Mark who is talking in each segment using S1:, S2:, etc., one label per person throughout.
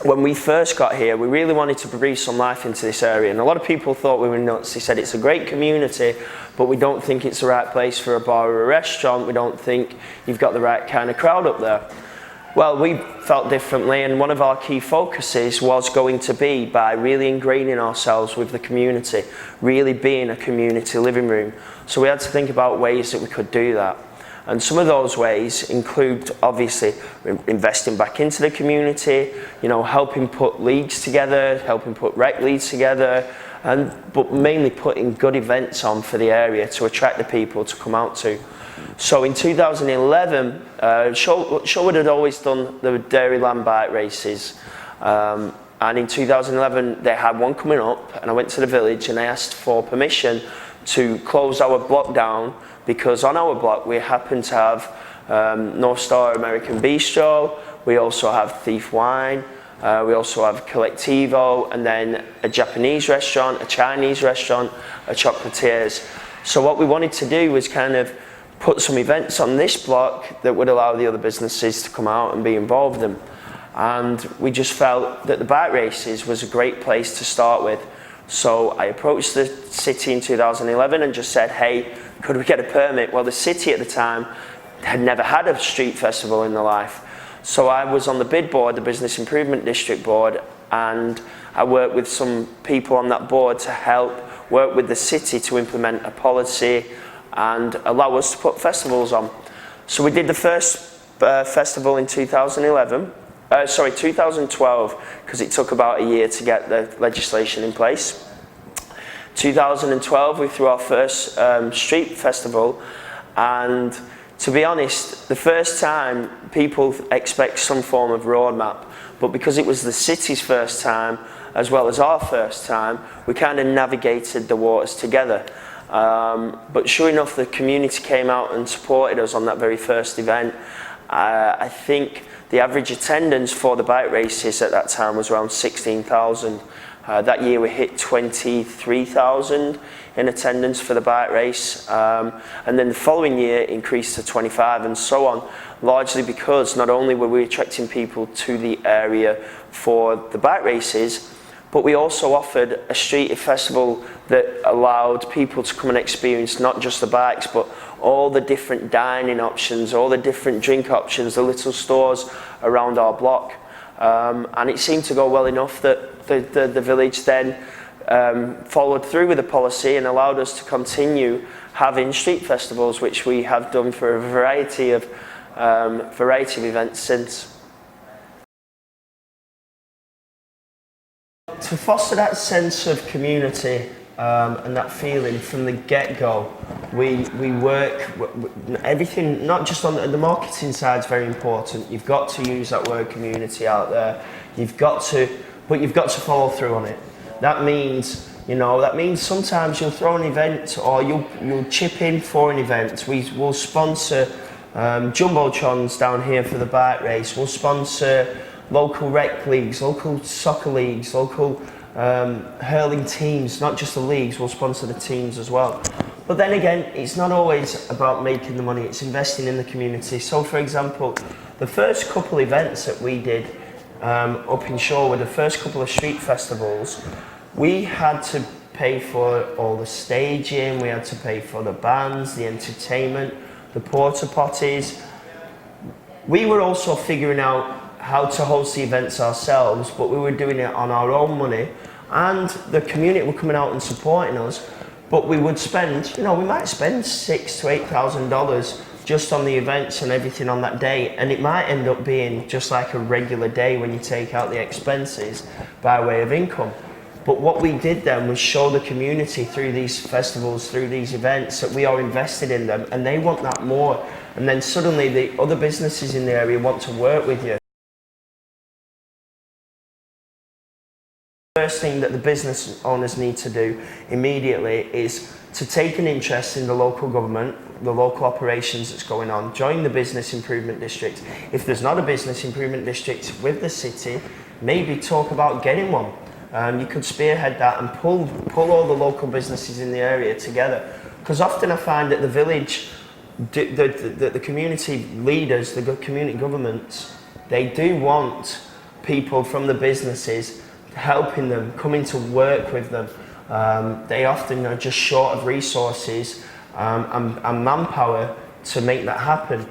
S1: when we first got here, we really wanted to breathe some life into this area, and a lot of people thought we were nuts. They said it's a great community, but we don't think it's the right place for a bar or a restaurant. We don't think you've got the right kind of crowd up there. Well, we felt differently, and one of our key focuses was going to be by really ingraining ourselves with the community, really being a community living room. So we had to think about ways that we could do that. And some of those ways include, obviously, investing back into the community, you know, helping put leagues together, helping put rec leagues together, but mainly putting good events on for the area to attract the people to come out to. So in 2011, Shorewood had always done the Dairyland bike races. And in 2011, they had one coming up, and I went to the village and I asked for permission to close our block down, because on our block we happen to have North Star American Bistro, we also have Thief Wine, we also have Collectivo, and then a Japanese restaurant, a Chinese restaurant, a chocolatiers. So what we wanted to do was kind of put some events on this block that would allow the other businesses to come out and be involved in them. And we just felt that the bike races was a great place to start with. So I approached the city in 2011 and just said, hey, could we get a permit? Well, the city at the time had never had a street festival in their life. So I was on the bid board, the Business Improvement District Board, and I worked with some people on that board to help work with the city to implement a policy and allow us to put festivals on. So we did the first festival in 2012, because it took about a year to get the legislation in place. 2012, we threw our first street festival, and to be honest, the first time people expect some form of roadmap, but because it was the city's first time as well as our first time, we kind of navigated the waters together. But sure enough, the community came out and supported us on that very first event. I think the average attendance for the bike races at that time was around 16,000. That year we hit 23,000 in attendance for the bike race, and then the following year increased to 25 and so on, largely because not only were we attracting people to the area for the bike races, but we also offered a street festival that allowed people to come and experience not just the bikes, but all the different dining options, all the different drink options, the little stores around our block. And it seemed to go well enough that the village then followed through with the policy and allowed us to continue having street festivals, which we have done for a variety of events since. To foster that sense of community and that feeling from the get-go, we work everything, not just on the marketing side is very important. You've got to use that word community out there. But you've got to follow through on it. That means, sometimes you'll throw an event or you'll chip in for an event. We'll sponsor jumbotrons down here for the bike race. We'll sponsor local rec leagues, local soccer leagues, local hurling teams, not just the leagues, we'll sponsor the teams as well. But then again, it's not always about making the money, it's investing in the community. So for example, the first couple events that we did up in Shorewood, the first couple of street festivals, we had to pay for all the staging, we had to pay for the bands, the entertainment, the porta potties. We were also figuring out how to host the events ourselves, but we were doing it on our own money, and the community were coming out and supporting us. But we would spend, we might spend $6,000 to $8,000 just on the events and everything on that day, and it might end up being just like a regular day when you take out the expenses by way of income. But what we did then was show the community through these festivals, through these events, that we are invested in them, and they want that more. And then suddenly the other businesses in the area want to work with you. First thing that the business owners need to do immediately is to take an interest in the local government, the local operations that's going on, join the Business Improvement District. If there's not a Business Improvement District with the city, maybe talk about getting one. You could spearhead that and pull all the local businesses in the area together. Because often I find that the village, the community leaders, the community governments, they do want people from the businesses, helping them, coming to work with them. They often are just short of resources and manpower to make that happen.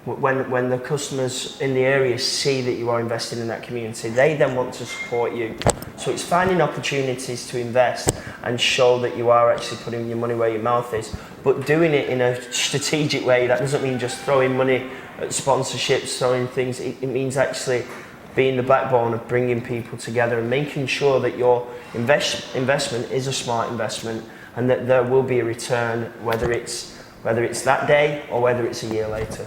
S1: When the customers in the area see that you are investing in that community, they then want to support you. So it's finding opportunities to invest and show that you are actually putting your money where your mouth is, but doing it in a strategic way. That doesn't mean just throwing money at sponsorships, throwing things. It means actually being the backbone of bringing people together and making sure that your investment is a smart investment and that there will be a return, whether it's that day or whether it's a year later.